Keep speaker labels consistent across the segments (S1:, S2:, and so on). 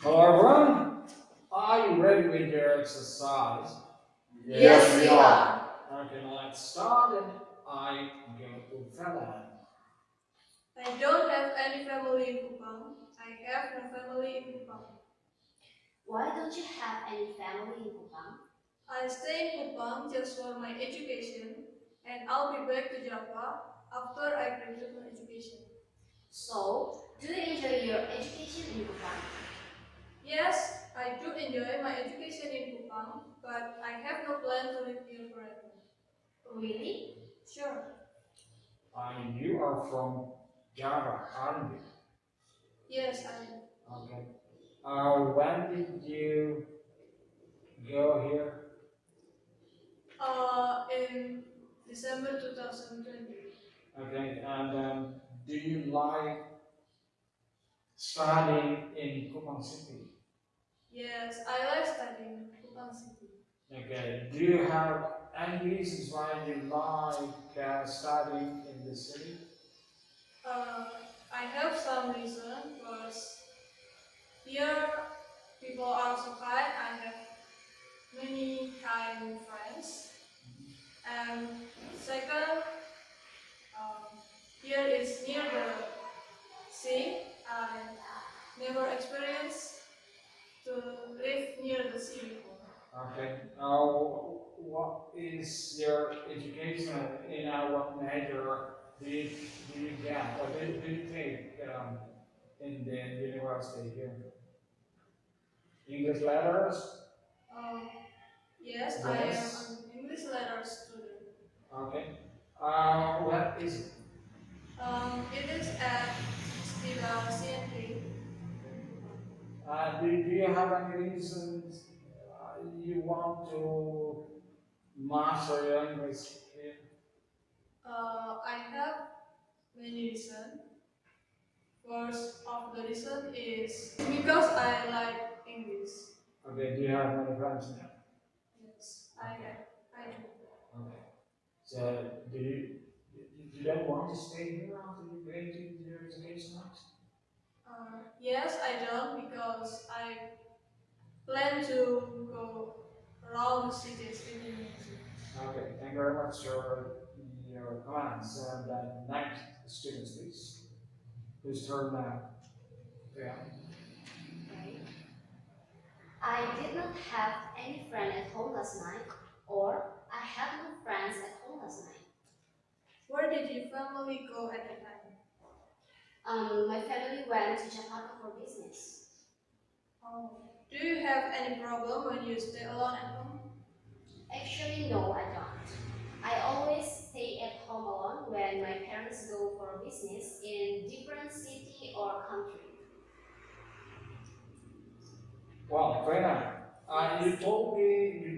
S1: Hello everyone, are you ready with your exercise?
S2: Yes, we are.
S1: Okay, now let's start and I go to Finland.
S2: I don't have any family in Kupang. I have no family in Kupang.
S3: Why don't you have any family in Kupang?
S2: I stay in Kupang just for my education and I'll be back to Java after I graduate my education.
S3: So, do you enjoy your education in Kupang?
S2: Yes, I do enjoy my education in Kupang, but I have no plan to live here forever.
S3: Really?
S2: Sure.
S1: And you are from Java, aren't you?
S2: Yes, I am.
S1: Okay. When did you go here?
S2: In December 2020.
S1: Okay, and do you like studying in Kupang City?
S2: Yes, I like studying in Kupang City.
S1: Okay, do you have any reasons why you like studying in the city?
S2: Uh, I have some reason because here people are so kind. I have many kind friends. And second, here is near the sea. I never experienced to live near the sea before.
S1: Okay. What is your education in what major do you get or do you take in the university here? English letters?
S2: Um, yes, I am
S1: Yes.
S2: an English letter student.
S1: Okay. What is it?
S2: It is at Stila CNK.
S1: Do you have any reasons you want to master your English here?
S2: I have many reasons. First of the reason is because I like English.
S1: Okay. Do you have many friends now?
S2: Yes, I have. I do.
S1: Okay. So you don't want to stay here after you graduate your education next?
S2: Yes, I don't because I plan to go around the cities in Indonesia.
S1: Okay, thank you very much for your comments. And next, students, please. Whose turn now? Yeah.
S3: Right. I did not have any friend at home last night, or I had no friends at home last night.
S2: Where did your family go at the time?
S3: My family went to Jakarta for business.
S2: Oh. Do you have any problem when you stay alone at home?
S3: Actually, no, I don't. I always stay at home alone when my parents go for business in different city or country.
S1: Well, Freda, you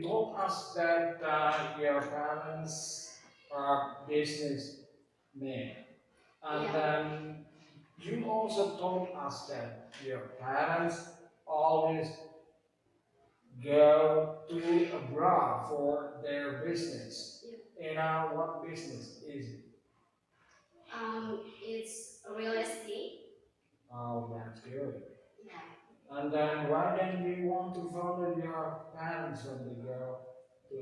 S1: told us that your parents are businessmen, and
S3: Yeah.
S1: then you also told us that your parents always go to abroad for their business. And what business is it?
S3: It's real estate.
S1: Oh, that's good.
S3: Yeah.
S1: And then why don't you want to follow your parents when they go to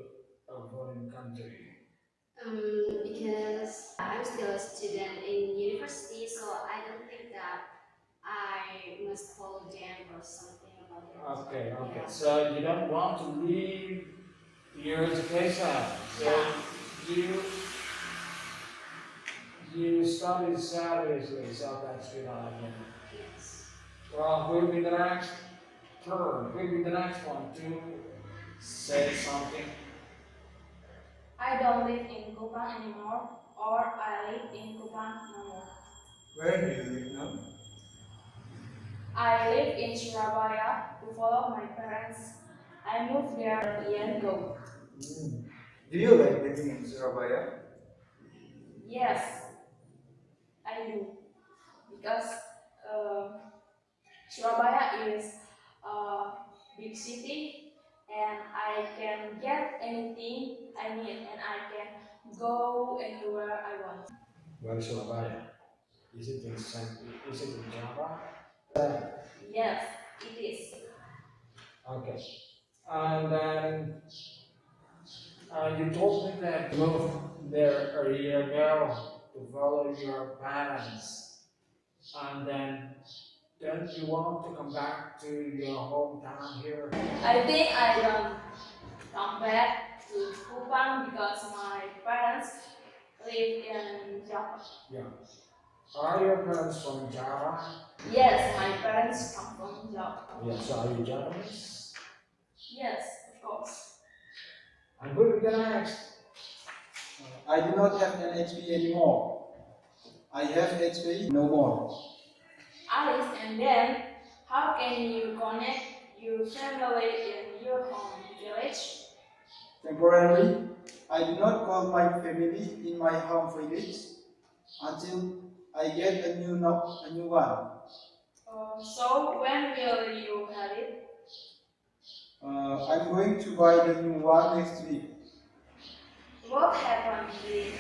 S1: a foreign country?
S3: Because I'm still a student in university, so I don't think that I must follow them or something about it.
S1: Okay, okay.
S3: Yeah.
S1: So you don't want to leave your education. So
S3: Yeah.
S1: you you study seriously, so that's good idea.
S3: Yes.
S1: Well, who will be the next turn? Who will be the next one to say something?
S4: I don't live in Kupang anymore, or I live in Kupang no more.
S5: Where do you live now?
S4: I live in Surabaya to follow my parents. I moved there a year ago.
S5: Do you like living in Surabaya?
S4: Yes, I do. Because Surabaya is a big city and I can get anything I need and I can go anywhere I want.
S1: Where is Surabaya? Is it in Java?
S4: Yes, it is.
S1: Okay. And then you told me that you moved there a year ago to follow your parents. And then don't you want to come back to your hometown here?
S4: I think I don't come back to Kupang because my parents live in Java.
S1: Yeah. Are your parents from Java?
S4: Yes, my parents come from Java.
S1: Yes. Are you Japanese?
S4: Yes, of course.
S1: And who we gonna ask?
S5: I do not have an HP anymore. I have HP no more.
S4: Alice, and then how can you connect your family in your home village?
S5: Temporarily, I do not call my family in my home village until I get a new one.
S4: So when will you have it?
S5: I'm going to buy the new one next week.
S4: What happened with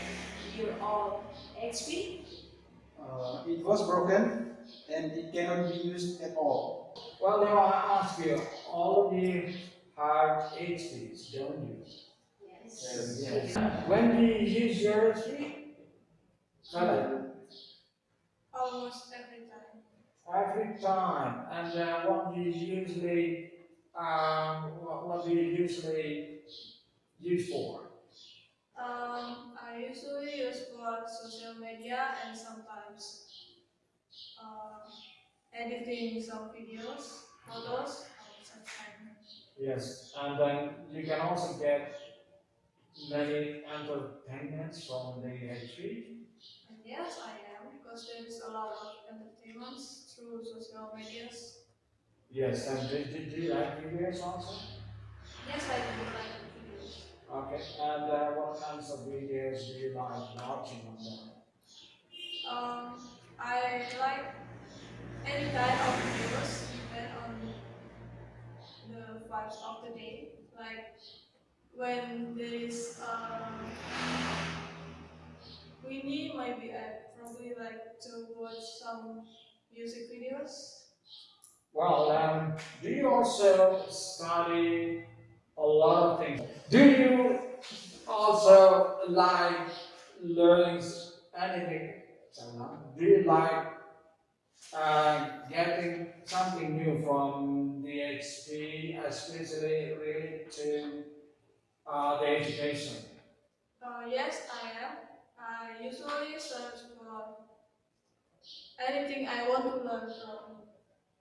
S4: your old HP?
S5: It was broken and it cannot be used at all.
S1: Well, now I ask you, all of you have HPs, don't you?
S3: Yes.
S1: Yes. When do you use your HP?
S2: Almost every time.
S1: Every time. And what do you usually, what do you usually use for?
S2: I usually use for social media and sometimes editing some videos, photos, or such kind.
S1: Yes. And then you can also get many entertainments from the HP.
S2: And yes, I am, because there is a lot of entertainments through social medias.
S1: Yes. And do you like videos also?
S2: Yes, I do like videos.
S1: Okay. And what kinds of videos do you like watching on them?
S2: I like any kind of videos, depend on the vibes of the day. Like when there is windy, maybe I probably like to watch some music videos.
S1: Well, do you also study a lot of things? Do you also like learning anything? Do you like getting something new from the HP, especially related to the education?
S2: Yes, I am. I usually search for anything I want to learn from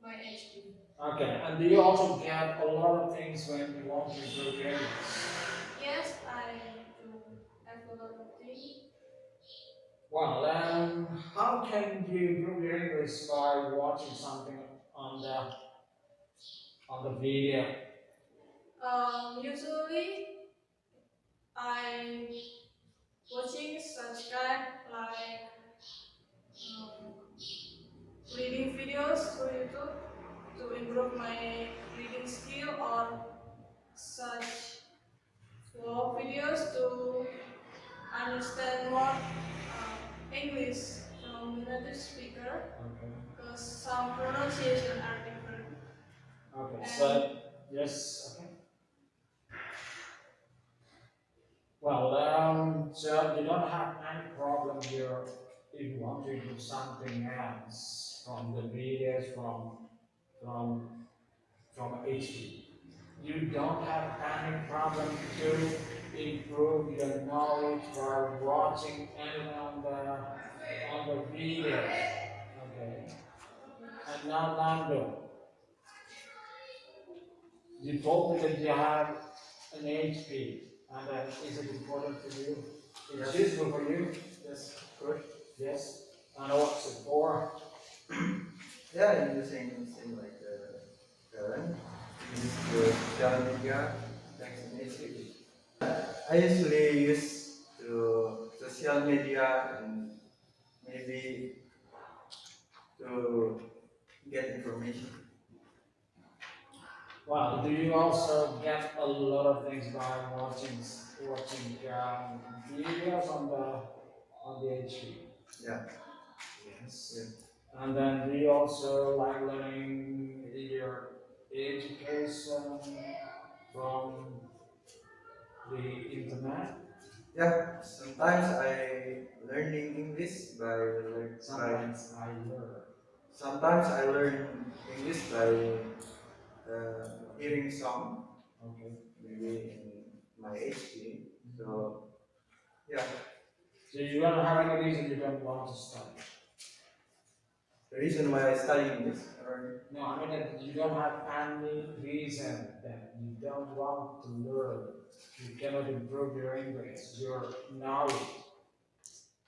S2: my HP.
S1: Okay, and do you also get a lot of things when you want to improve your English?
S2: Yes, I do have a lot of things.
S1: Well, how can you improve your English by watching something on the video?
S2: Usually I watching such kind like um, reading videos through YouTube to improve my reading skill or such for videos to understand more English from the native speaker
S1: Okay.
S2: because some pronunciation are different.
S1: Okay.
S2: And
S1: So yes. Okay. Well, so you don't have any problem here if you want to do something else from the videos from from HP. You don't have any problem to improve your knowledge by watching anything on the video. Okay. And now Nando, you told me that you have an HP, and is it important for you? It's
S5: Yes.
S1: useful for you?
S5: Yes, of course.
S1: Yes. And what's it for?
S5: Yeah, I'm using like parent. Use the social media text message. I usually use the social media and maybe to get information.
S1: Well, do you also get a lot of things by watching videos on the HP?
S5: Yeah.
S1: Yes. And then do you also like learning your education this from the internet?
S6: Yeah, sometimes I learning English
S1: Sometimes I learn.
S6: sometimes I learn English by hearing song,
S1: Okay.
S6: maybe in my HD. So yeah,
S1: So you don't have any reason you don't want to study?
S6: the reason why I study English, or
S1: No, I mean that you don't have any reason that you don't want to learn. You cannot improve your English, your knowledge.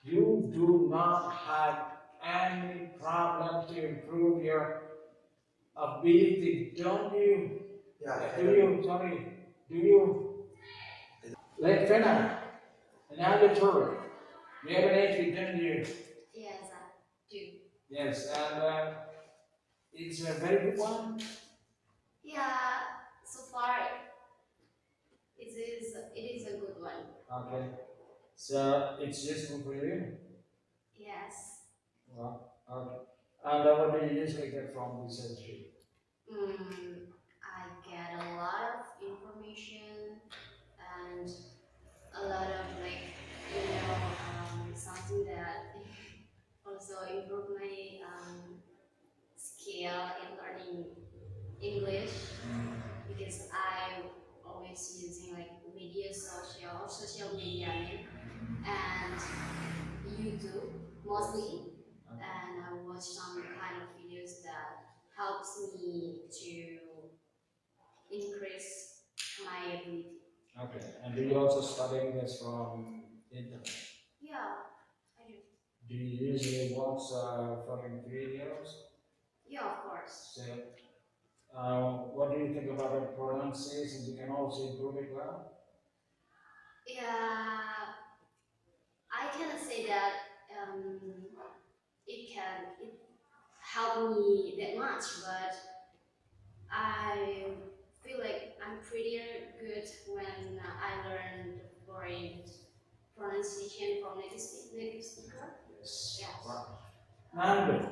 S1: You do not have any problem to improve your ability, don't you?
S6: yeah,
S1: Do you, sorry, do you? Let Fena, now your turn. You have an HP, don't you?
S3: Yes, I do.
S1: Yes, and it's a very good one.
S3: Yeah, so far it is a good one.
S1: Okay, so it's useful for you.
S3: Yes.
S1: Well, okay. And what do you usually get from this entry?
S3: I get a lot of information and a lot of something that also improve my skill in learning English because I always using like social media I mean, and YouTube mostly, and I watch some kind of videos that helps me to increase my ability.
S1: Okay, and do you also study this from internet?
S3: Yeah, I do.
S1: Do you usually watch foreign videos?
S3: Yeah, of course.
S1: So, what do you think about the pronunciation? You can also improve it well.
S3: Yeah, I cannot say that it help me that much, but I feel like I'm pretty good when I learn the foreign pronunciation from native speaker.
S1: Yes.
S3: Yes.
S1: Wow. And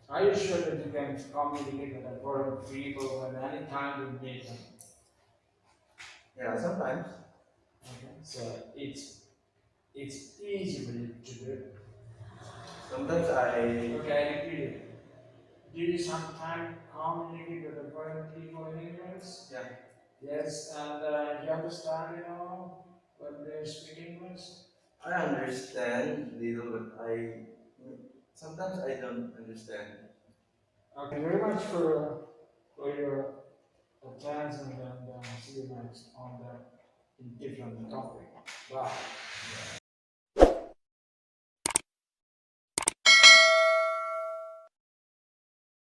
S1: are you sure that you can communicate with the foreign people when any time you meet them?
S6: yeah, sometimes.
S1: Okay. So it's easy for you to do.
S6: Sometimes I
S1: Okay, I repeat it. Do you sometimes communicate with the foreign people in English?
S6: yeah
S1: Yes, and you understand, when they speak English?
S6: I understand little, but I sometimes I don't understand.
S1: Okay, very much for your attention and see you next on the different topic. Bye.